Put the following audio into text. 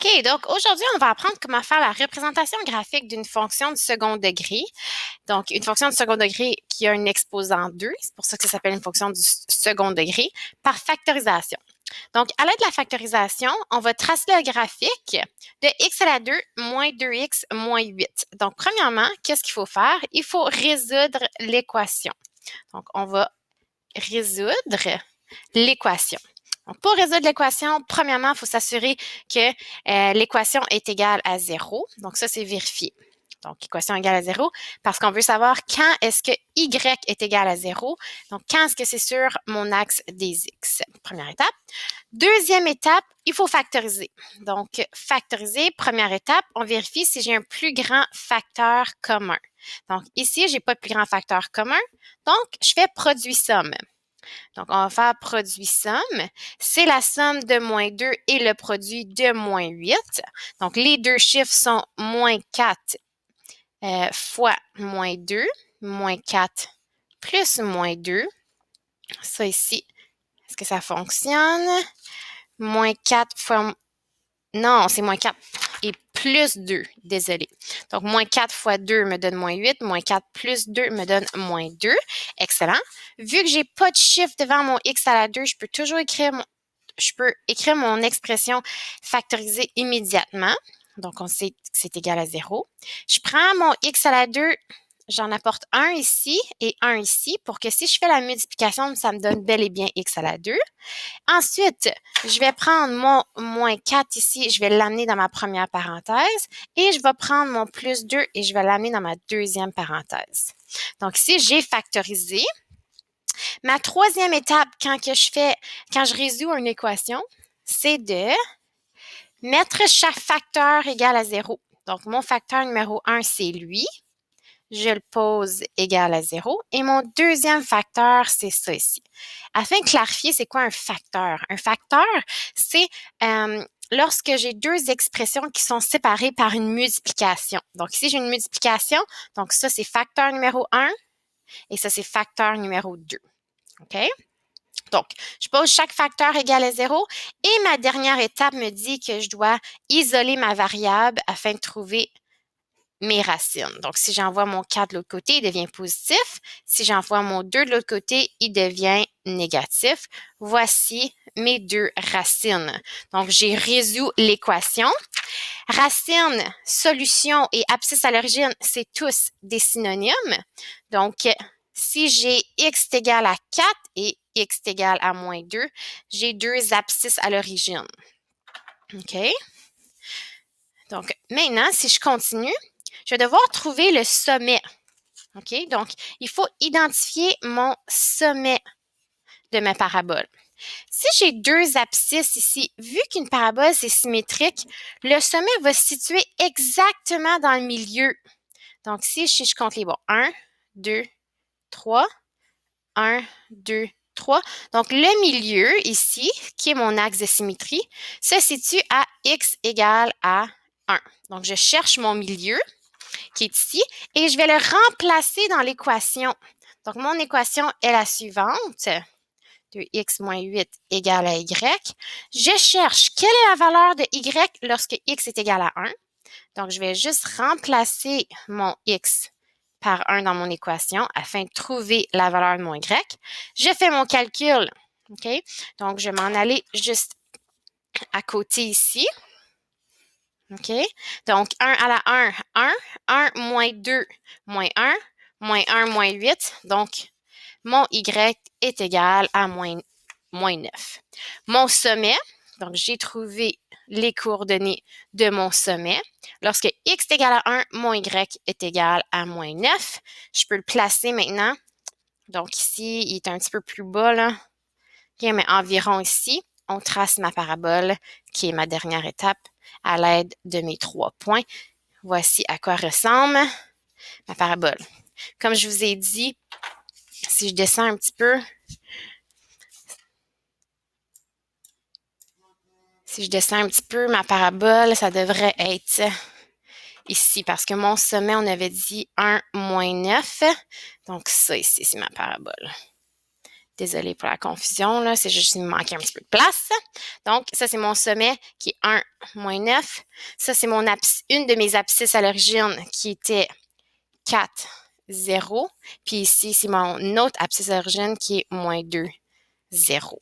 OK, donc aujourd'hui, on va apprendre comment faire la représentation graphique d'une fonction de second degré. Donc, une fonction de second degré qui a un exposant 2, c'est pour ça que ça s'appelle une fonction du second degré, par factorisation. Donc, à l'aide de la factorisation, on va tracer le graphique de x à la 2 moins 2x moins 8. Donc, premièrement, qu'est-ce qu'il faut faire? Il faut résoudre l'équation. Donc, on va résoudre l'équation. Donc, pour résoudre l'équation, premièrement, il faut s'assurer que l'équation est égale à 0. Donc, ça, c'est vérifié. Donc, équation égale à 0, parce qu'on veut savoir quand est-ce que y est égal à 0. Donc, quand est-ce que c'est sur mon axe des x. Première étape. Deuxième étape, il faut factoriser. Donc, factoriser, première étape, on vérifie si j'ai un plus grand facteur commun. Donc, ici, je n'ai pas de plus grand facteur commun. Donc, je fais produit-somme. Donc, on va faire produit-somme. C'est la somme de moins 2 et le produit de moins 8. Donc, les deux chiffres sont moins 4 fois moins 2, moins 4 plus moins 2. Ça ici, est-ce que ça fonctionne? Moins 4 fois... Non, c'est moins 4 et plus 2. Désolé. Donc, moins 4 fois 2 me donne moins 8. Moins 4 plus 2 me donne moins 2. Excellent. Vu que j'ai pas de chiffre devant mon x à la 2, je peux toujours écrire mon expression factorisée immédiatement. Donc, on sait que c'est égal à 0. Je prends mon x à la 2, j'en apporte un ici et un ici pour que si je fais la multiplication, ça me donne bel et bien x à la 2. Ensuite, je vais prendre mon moins 4 ici, je vais l'amener dans ma première parenthèse et je vais prendre mon plus 2 et je vais l'amener dans ma deuxième parenthèse. Donc ici, j'ai factorisé. Ma troisième étape, quand je résous une équation, c'est de mettre chaque facteur égal à 0. Donc, mon facteur numéro 1, c'est lui. Je le pose égal à 0. Et mon deuxième facteur, c'est ça ici. Afin de clarifier, c'est quoi un facteur? Un facteur, c'est lorsque j'ai deux expressions qui sont séparées par une multiplication. Donc, ici, j'ai une multiplication. Donc, ça, c'est facteur numéro 1 et ça, c'est facteur numéro 2. OK? Donc, je pose chaque facteur égal à 0 et ma dernière étape me dit que je dois isoler ma variable afin de trouver mes racines. Donc, si j'envoie mon 4 de l'autre côté, il devient positif. Si j'envoie mon 2 de l'autre côté, il devient négatif. Voici mes deux racines. Donc, j'ai résolu l'équation. Racine, solution et abscisse à l'origine, c'est tous des synonymes. Donc, si j'ai x est égal à 4 et x est égal à moins 2, j'ai deux abscisses à l'origine. OK? Donc, maintenant, si je continue, je vais devoir trouver le sommet. OK? Donc, il faut identifier mon sommet de ma parabole. Si j'ai deux abscisses ici, vu qu'une parabole, c'est symétrique, le sommet va se situer exactement dans le milieu. Donc, si je compte les bons, 1, 2, 3, 1, 2, 3. Donc, le milieu ici, qui est mon axe de symétrie, se situe à x égale à 1. Donc, je cherche mon milieu qui est ici et je vais le remplacer dans l'équation. Donc, mon équation est la suivante. 2x moins 8 égale à y. Je cherche quelle est la valeur de y lorsque x est égal à 1. Donc, je vais juste remplacer mon x par 1 dans mon équation afin de trouver la valeur de mon y. Je fais mon calcul. OK? Donc, je vais m'en aller juste à côté ici. OK? Donc, 1 à la 1, 1. 1 moins 2, moins 1. Moins 1, moins 8. Donc, mon y est égal à moins 9. Mon sommet, donc j'ai trouvé les coordonnées de mon sommet. Lorsque x est égal à 1, mon y est égal à moins 9. Je peux le placer maintenant. Donc ici, il est un petit peu plus bas, là. OK, mais environ ici, on trace ma parabole, qui est ma dernière étape, à l'aide de mes 3 points. Voici à quoi ressemble ma parabole. Comme je vous ai dit, si je descends un petit peu, ma parabole, ça devrait être ici, parce que mon sommet, on avait dit 1 moins 9. Donc, ça ici, c'est ma parabole. Désolée pour la confusion, là, c'est juste qu'il me manquait un petit peu de place. Donc, ça, c'est mon sommet qui est 1, moins 9. Ça, c'est une de mes abscisses à l'origine qui était 4, 0. Puis ici, c'est mon autre abscisse à l'origine qui est moins 2, 0.